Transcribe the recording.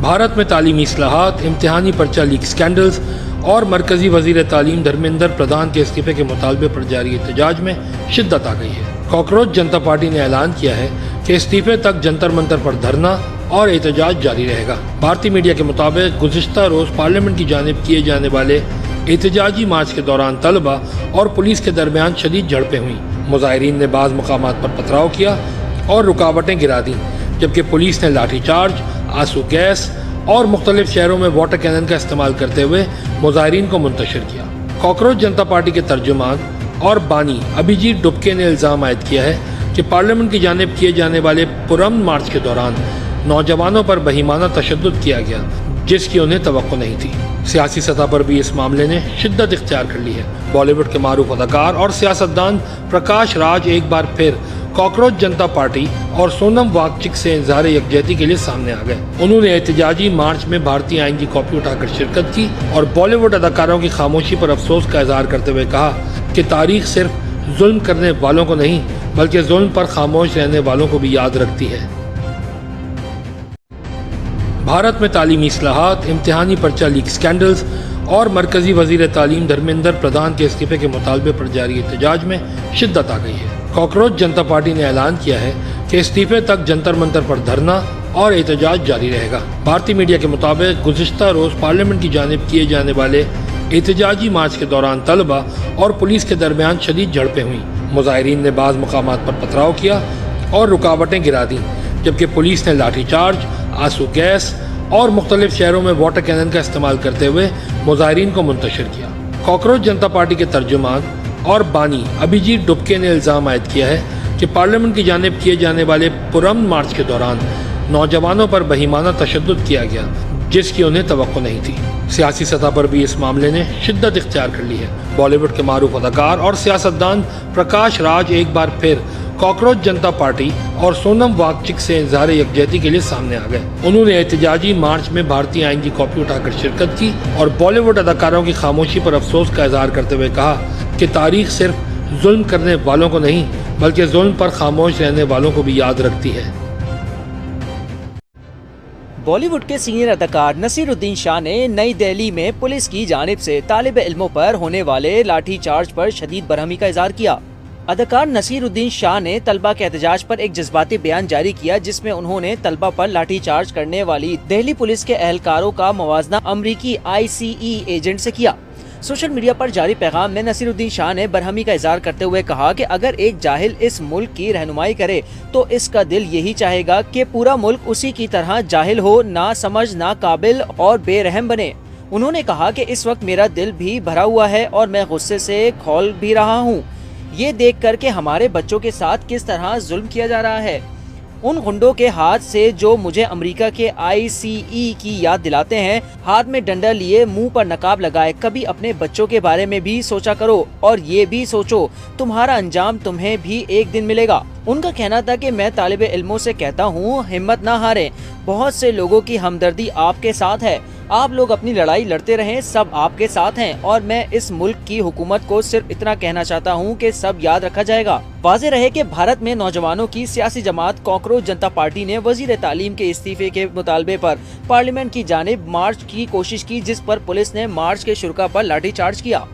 भारत में तालीमी इस्लाहात, इम्तिहानी पर्चा लीक स्कैंडल्स और मरकजी वजीर तालीम धर्मेंद्र प्रधान के इस्तीफे के मुतालबे पर जारी एहतजाज में शिद्दत आ गई है। कॉकरोच जनता पार्टी ने ऐलान किया है कि इस्तीफे तक जंतर मंतर पर धरना और एहतजाज जारी रहेगा। भारतीय मीडिया के मुताबिक गुज़िश्ता रोज़ पार्लियामेंट की जानिब किए जाने वाले एहतजाजी मार्च के दौरान तलबा और पुलिस के दरमियान शदीद झड़पें हुई। मुजाहिरीन ने बाज़ मकामात पर पथराव किया और रुकावटें गिरा दी, जबकि पुलिस ने लाठी चार्ज, आंसू गैस और मुख्तलिफ शहरों में वाटर कैनन का इस्तेमाल करते हुए मुजाहिरीन को मुंतशिर किया। कॉकरोच जनता पार्टी के तर्जुमान और बानी अभिजीत डुबके ने इल्ज़ाम आयद किया है कि पार्लियामेंट की जानिब किए जाने वाले पुरअमन मार्च के दौरान नौजवानों पर बहीमाना तशद्दुद किया गया, जिसकी उन्हें तवक्को नहीं थी। सियासी सतह पर भी इस मामले ने शिद्दत इख्तियार कर ली है। बॉलीवुड के मारूफ अदाकार और सियासतदान प्रकाश राज एक बार फिर कॉकरोच जनता पार्टी और सोनम वांगचुक से इज़हार यकजहती के लिए सामने आ गए। उन्होंने एहतजाजी मार्च में भारतीय आइन की कॉपी उठाकर शिरकत की और बॉलीवुड अदाकारों की खामोशी पर अफसोस का इजहार करते हुए कहा कि तारीख सिर्फ जुल्म करने वालों को नहीं बल्कि जुल्म पर खामोश रहने वालों को भी याद रखती है। भारत में तालीमी इस्लाहात, इम्तिहानी पर्चा लीक स्कैंडल्स और मरकजी वजीर तालीम धर्मेंद्र प्रधान के इस्तीफे के मुतालबे पर जारी एहतजाज में शिद्दत आ गई है। कॉकरोच जनता पार्टी ने ऐलान किया है कि इस्तीफे तक जंतर मंतर पर धरना और एहतजाज जारी रहेगा। भारतीय मीडिया के मुताबिक गुज़िश्ता रोज़ पार्लियामेंट की जानिब किए जाने वाले एहतजाजी मार्च के दौरान तलबा और पुलिस के दरमियान शदीद झड़पें हुई। मुजाहिरीन ने बाज़ मकामात पर पथराव किया और रुकावटें गिरा दी, जबकि पुलिस ने लाठी चार्ज, आंसू गैस और मुख्तलिफ शहरों में वाटर कैनन का इस्तेमाल करते हुए मुजाहिरीन को मुंतशिर किया। कॉकरोच जनता पार्टी के तर्जुमान और बानी अभिजीत डुबके ने इल्ज़ाम आयद किया है कि पार्लियामेंट की जानिब किए जाने वाले पुरअमन मार्च के दौरान नौजवानों पर बहीमाना तशद्दुद किया गया, जिसकी उन्हें तवक्को नहीं थी। सियासी सतह पर भी इस मामले ने शिद्दत इख्तियार कर ली है। बॉलीवुड के मारूफ अदाकार और सियासतदान प्रकाश राज एक बार फिर कॉकरोच जनता पार्टी और सोनम वांगचुक से इज़हार यकजहती के लिए सामने आ गए। उन्होंने एहतजाजी मार्च में भारतीय आइन की कॉपी उठाकर शिरकत की और बॉलीवुड अदाकारों की खामोशी पर अफसोस का इजहार करते हुए कहा कि तारीख सिर्फ जुल्म करने वालों को नहीं बल्कि जुल्म पर खामोश रहने वालों को भी याद रखती है। बॉलीवुड के सीनियर अदाकार नसीरुद्दीन शाह ने नई दिल्ली में पुलिस की जानिब से तालिब इल्मों पर होने वाले लाठी चार्ज पर शदीद बरहमी का इजहार किया। अदाकार नसीरुद्दीन शाह ने तलबा के एहतजाज पर एक जज्बाती बयान जारी किया, जिसमें उन्होंने तलबा पर लाठी चार्ज करने वाली दिल्ली पुलिस के एहलकारों का मवाजना अमरीकी ICE एजेंट से किया। सोशल मीडिया पर जारी पैगाम में नसीरुद्दीन शाह ने बरहमी का इजहार करते हुए कहा कि अगर एक जाहिल इस मुल्क की रहनुमाई करे तो इसका दिल यही चाहेगा कि पूरा मुल्क उसी की तरह जाहिल हो, ना समझ, ना काबिल और बेरहम बने। उन्होंने कहा कि इस वक्त मेरा दिल भी भरा हुआ है और मैं गुस्से से खौल भी रहा हूँ, ये देख कर के हमारे बच्चों के साथ किस तरह जुल्म किया जा रहा है। उन गुंडों के हाथ से जो मुझे अमेरिका के ICE की याद दिलाते हैं, हाथ में डंडा लिए मुंह पर नकाब लगाए। कभी अपने बच्चों के बारे में भी सोचा करो और ये भी सोचो तुम्हारा अंजाम तुम्हें भी एक दिन मिलेगा। उनका कहना था कि मैं तालिब इल्मों से कहता हूँ, हिम्मत ना हारें, बहुत से लोगों की हमदर्दी आपके साथ है, आप लोग अपनी लड़ाई लड़ते रहें, सब आपके साथ हैं। और मैं इस मुल्क की हुकूमत को सिर्फ इतना कहना चाहता हूँ कि सब याद रखा जाएगा। वाज़ेह रहे कि भारत में नौजवानों की सियासी जमात कॉकरोच जनता पार्टी ने वजीर तालीम के इस्तीफे के मुतालबे पर पार्लियामेंट की जानिब मार्च की कोशिश की, जिस पर पुलिस ने मार्च के शुरा पर लाठीचार्ज किया।